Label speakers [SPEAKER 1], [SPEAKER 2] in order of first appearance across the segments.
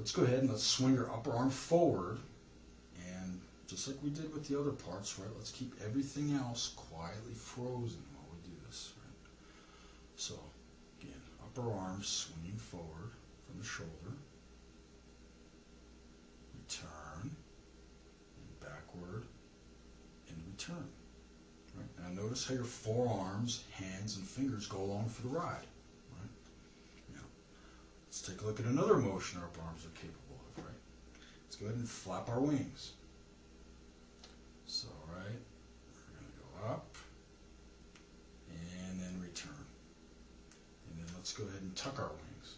[SPEAKER 1] let's go ahead and let's swing our upper arm forward, and just like we did with the other parts, right, let's keep everything else quietly frozen while we do this, right? So, again, upper arm swinging forward from the shoulder, return, and backward, and return. Right? Now notice how your forearms, hands, and fingers go along for the ride. Right? Now, let's take a look at another motion our upper arms are capable of. Right? Let's go ahead and flap our wings. So, right, we're going to go up, and then return. And then let's go ahead and tuck our wings.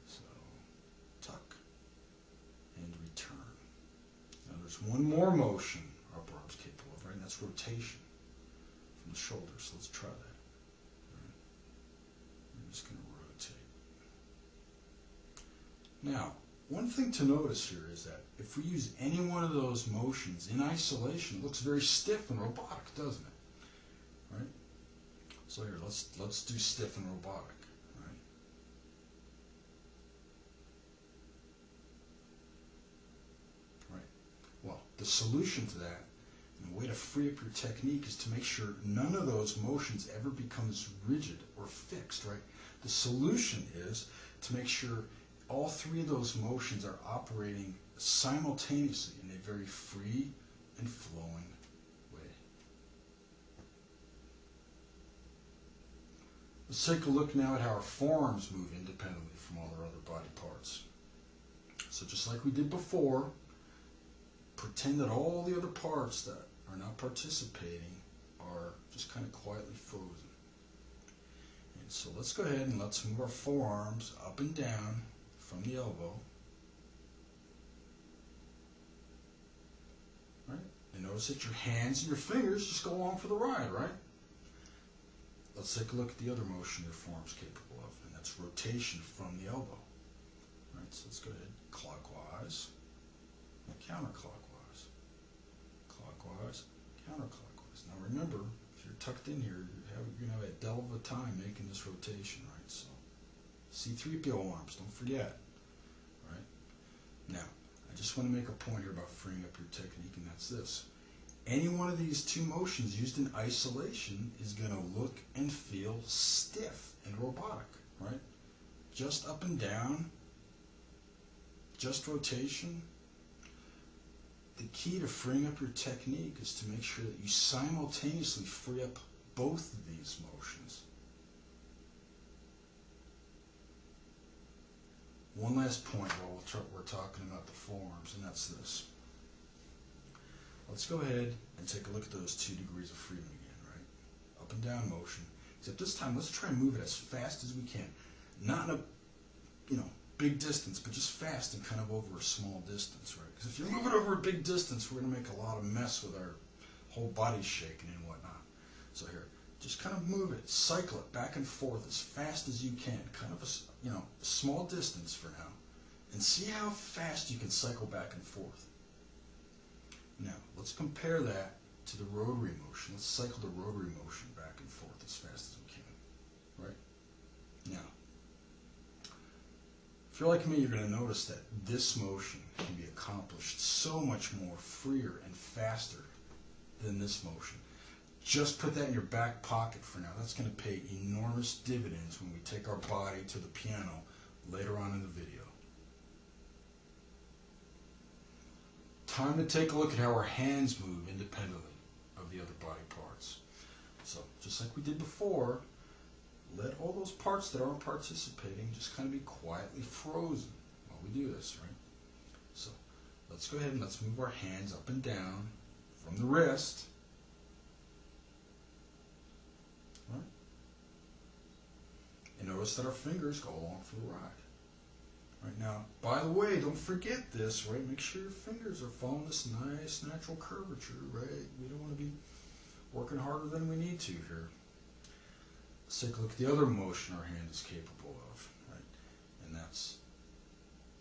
[SPEAKER 1] So, tuck, and return. Now there's one more motion our upper arm's capable of, right? And that's rotation from the shoulder. So let's try that. Right? I'm just going to rotate. Now, one thing to notice here is that if we use any one of those motions in isolation, it looks very stiff and robotic, doesn't it? Right? So here, let's do stiff and robotic. Right? Right. Well, the solution to that, and the way to free up your technique, is to make sure none of those motions ever becomes rigid or fixed. Right? The solution is to make sure all three of those motions are operating simultaneously in a very free and flowing way. Let's take a look now at how our forearms move independently from all our other body parts. So just like we did before, pretend that all the other parts that are not participating are just kind of quietly frozen. And so let's go ahead and let's move our forearms up and down from the elbow. Right? And notice that your hands and your fingers just go along for the ride, right? Let's take a look at the other motion your forearm's capable of, and that's rotation from the elbow. Right? So let's go ahead clockwise and counterclockwise. Clockwise, counterclockwise. Now remember, if you're tucked in here, you're going to have a devil of a time making this rotation, right? So C-3PO arms, don't forget. Right? Now, I just want to make a point here about freeing up your technique, and that's this. Any one of these two motions used in isolation is going to look and feel stiff and robotic, right? Just up and down, just rotation. The key to freeing up your technique is to make sure that you simultaneously free up both of these motions. One last point while we're talking about the forearms, and that's this. Let's go ahead and take a look at those 2 degrees of freedom again, right? Up and down motion. Except this time, let's try and move it as fast as we can. Not in a, big distance, but just fast and kind of over a small distance, right? Because if you move it over a big distance, we're going to make a lot of mess with our whole body shaking and whatnot. So here, just kind of move it, cycle it back and forth as fast as you can, kind of a small distance for now, and see how fast you can cycle back and forth. Now, let's compare that to the rotary motion. Let's cycle the rotary motion back and forth as fast as we can, right? Now, if you're like me, you're going to notice that this motion can be accomplished so much more freer and faster than this motion. Just put that in your back pocket for now. That's going to pay enormous dividends when we take our body to the piano later on in the video. Time to take a look at how our hands move independently of the other body parts. So, just like we did before, let all those parts that aren't participating just kind of be quietly frozen while we do this, right? So, let's go ahead and let's move our hands up and down from the wrist. Right? And notice that our fingers go along for the ride. Right now, by the way, don't forget this, right? Make sure your fingers are following this nice natural curvature, right? We don't want to be working harder than we need to here. Let's take a look at the other motion our hand is capable of, right? And that's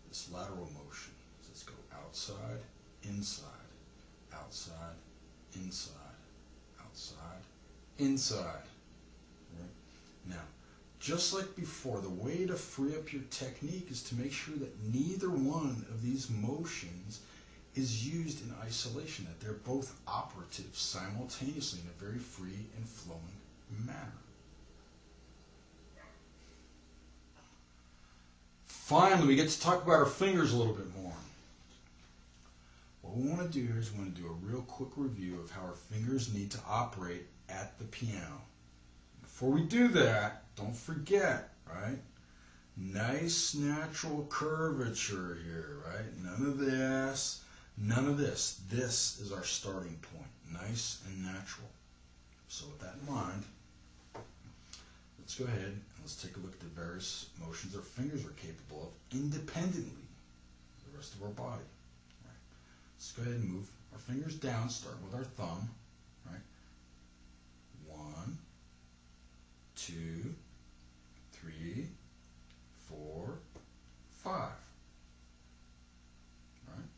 [SPEAKER 1] this lateral motion. So let's go outside, inside, outside, inside, outside, inside. Right? Now, just like before, the way to free up your technique is to make sure that neither one of these motions is used in isolation, that they're both operative simultaneously in a very free and flowing manner. Finally, we get to talk about our fingers a little bit more. What we want to do is we want to do a real quick review of how our fingers need to operate at the piano. Before we do that, don't forget, right? Nice natural curvature here, right? None of this, none of this. This is our starting point. Nice and natural. So with that in mind, let's go ahead and let's take a look at the various motions our fingers are capable of independently of the rest of our body. Right? Let's go ahead and move our fingers down, starting with our thumb. Right? 1, 2, 3, 4, 5. Right?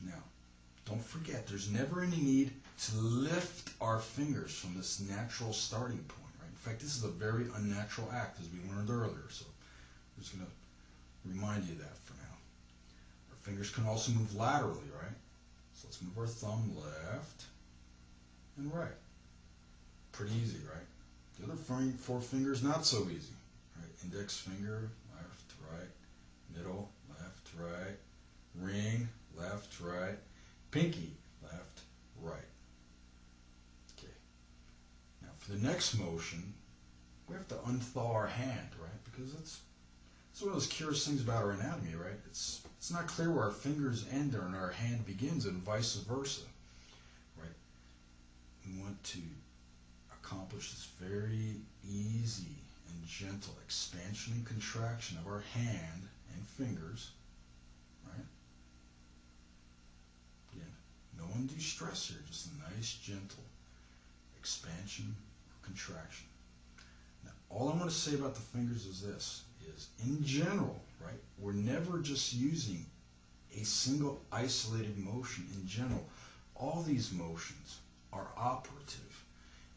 [SPEAKER 1] Now, don't forget, there's never any need to lift our fingers from this natural starting point. In fact, this is a very unnatural act, as we learned earlier, so I'm just going to remind you of that for now. Our fingers can also move laterally, right? So let's move our thumb left and right. Pretty easy, right? The other 4 fingers, not so easy. Right? Index finger, left, right, middle, left, right, ring, left, right, pinky, left, right. For the next motion, we have to unthaw our hand, right? Because it's one of those curious things about our anatomy, right? It's not clear where our fingers end and our hand begins, and vice versa, right? We want to accomplish this very easy and gentle expansion and contraction of our hand and fingers, right? Again, no undue stress here, just a nice, gentle expansion contraction. Now, all I want to say about the fingers is this, is in general, right, we're never just using a single isolated motion. In general, all these motions are operative.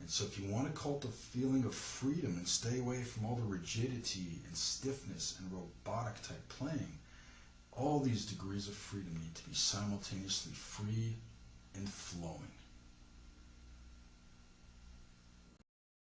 [SPEAKER 1] And so if you want to cultivate a feeling of freedom and stay away from all the rigidity and stiffness and robotic type playing, all these degrees of freedom need to be simultaneously free and flowing.